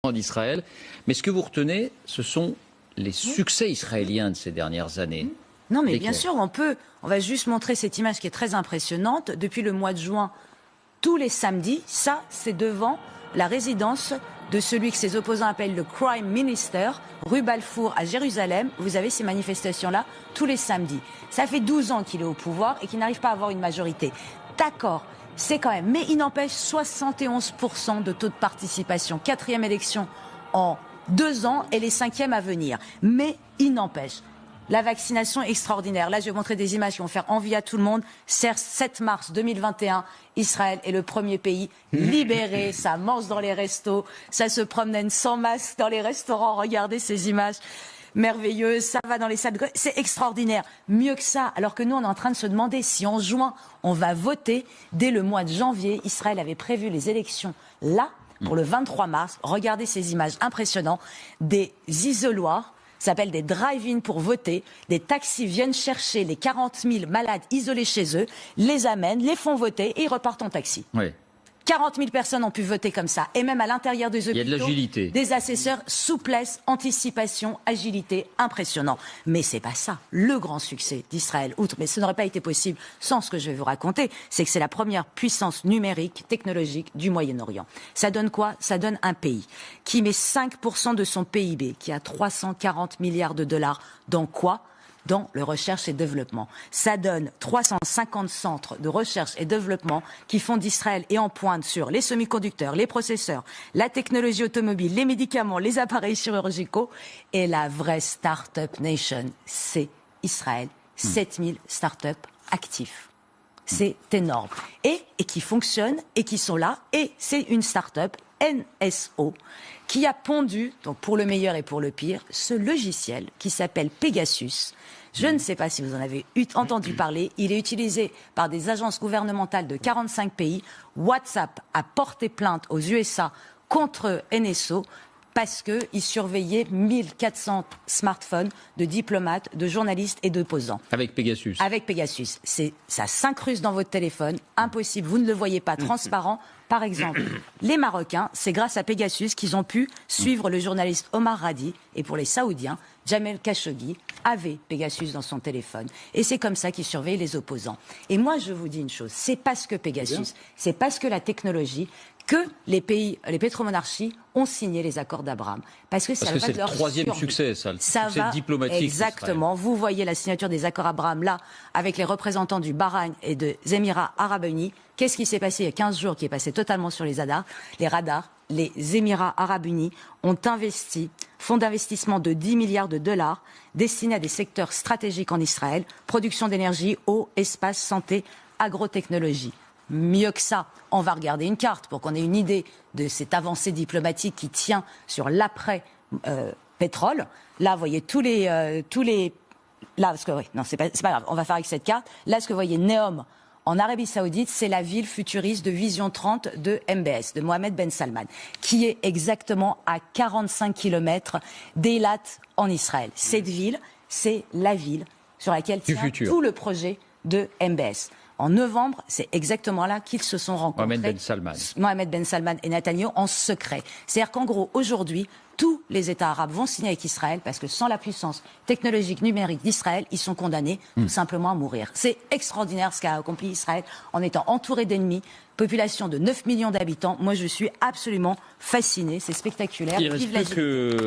en Israël. Mais ce que vous retenez, ce sont les succès israéliens de ces dernières années. Non, mais bien sûr, on va juste montrer cette image qui est très impressionnante. Depuis le mois de juin, tous les samedis, ça, c'est devant la résidence de celui que ses opposants appellent le Crime Minister, rue Balfour à Jérusalem. Vous avez ces manifestations-là tous les samedis. Ça fait 12 ans qu'il est au pouvoir et qu'il n'arrive pas à avoir une majorité. D'accord, c'est quand même. Mais il n'empêche 71% de taux de participation. 4e élection en 2 ans et les 5e à venir. Mais il n'empêche. La vaccination extraordinaire. Là, je vais montrer des images qui vont faire envie à tout le monde. 7 mars 2021, Israël est le premier pays libéré. Ça mange dans les restos, ça se promène sans masque dans les restaurants. Regardez ces images merveilleuses. Ça va dans les salles de... C'est extraordinaire. Mieux que ça, alors que nous, on est en train de se demander si en juin, on va voter. Dès le mois de janvier, Israël avait prévu les élections là, pour le 23 mars. Regardez ces images impressionnantes. Des isoloirs. Ça s'appelle des drive-in pour voter. Des taxis viennent chercher les 40 000 malades isolés chez eux, les amènent, les font voter et ils repartent en taxi. Oui. 40 000 personnes ont pu voter comme ça. Et même à l'intérieur des hôpitaux, il y a de l'agilité. Des assesseurs, souplesse, anticipation, agilité, impressionnant. Mais c'est pas ça. Le grand succès d'Israël, outre, mais ce n'aurait pas été possible sans ce que je vais vous raconter, c'est que c'est la première puissance numérique, technologique du Moyen-Orient. Ça donne quoi? Ça donne un pays qui met 5% de son PIB, qui a 340 milliards de dollars, dans quoi? Dans le recherche et développement. Ça donne 350 centres de recherche et développement qui font d'Israël et en pointe sur les semi-conducteurs, les processeurs, la technologie automobile, les médicaments, les appareils chirurgicaux. Et la vraie start-up nation, c'est Israël. 7000 start-up actifs. C'est énorme. Et qui fonctionnent et qui sont là. Et c'est une start-up, NSO, qui a pondu, donc pour le meilleur et pour le pire, ce logiciel qui s'appelle Pegasus. Je ne sais pas si vous en avez entendu parler. Il est utilisé par des agences gouvernementales de 45 pays. WhatsApp a porté plainte aux USA contre NSO parce qu'il surveillait 1400 smartphones de diplomates, de journalistes et d'opposants. Avec Pegasus. Avec Pegasus. Ça s'incruste dans votre téléphone. Impossible. Vous ne le voyez pas. Transparent. Par exemple, les Marocains, c'est grâce à Pegasus qu'ils ont pu suivre le journaliste Omar Radi. Et pour les Saoudiens, Jamel Khashoggi avait Pegasus dans son téléphone. Et c'est comme ça qu'ils surveillent les opposants. Et moi, je vous dis une chose. C'est parce que Pegasus, c'est parce que la technologie, que les pays, les pétromonarchies ont signé les accords d'Abraham. Parce que c'est le troisième succès, ça, le succès diplomatique. Exactement. Vous voyez la signature des accords d'Abraham là, avec les représentants du Bahreïn et des Émirats Arabes Unis. Qu'est-ce qui s'est passé il y a 15 jours, qui est passé totalement sur les radars? Les Émirats Arabes Unis ont investi, fonds d'investissement de 10 milliards de dollars destinés à des secteurs stratégiques en Israël, production d'énergie, eau, espace, santé, agrotechnologie. Mieux que ça, on va regarder une carte pour qu'on ait une idée de cette avancée diplomatique qui tient sur l'après-pétrole. Là, vous voyez tous les là, parce que oui, non, c'est pas grave. On va faire avec cette carte. Là, ce que vous voyez, Neom en Arabie Saoudite, c'est la ville futuriste de Vision 30 de MBS, de Mohamed Ben Salman, qui est exactement à 45 km d'Eilat en Israël. Cette ville, c'est la ville sur laquelle tient tout le projet de MBS. En novembre, c'est exactement là qu'ils se sont rencontrés. Mohamed Ben Salman et Netanyahou en secret. C'est-à-dire qu'en gros, aujourd'hui, tous les États arabes vont signer avec Israël parce que sans la puissance technologique numérique d'Israël, ils sont condamnés tout simplement à mourir. C'est extraordinaire ce qu'a accompli Israël en étant entouré d'ennemis. Population de 9 millions d'habitants. Moi, je suis absolument fasciné. C'est spectaculaire. Il reste plus que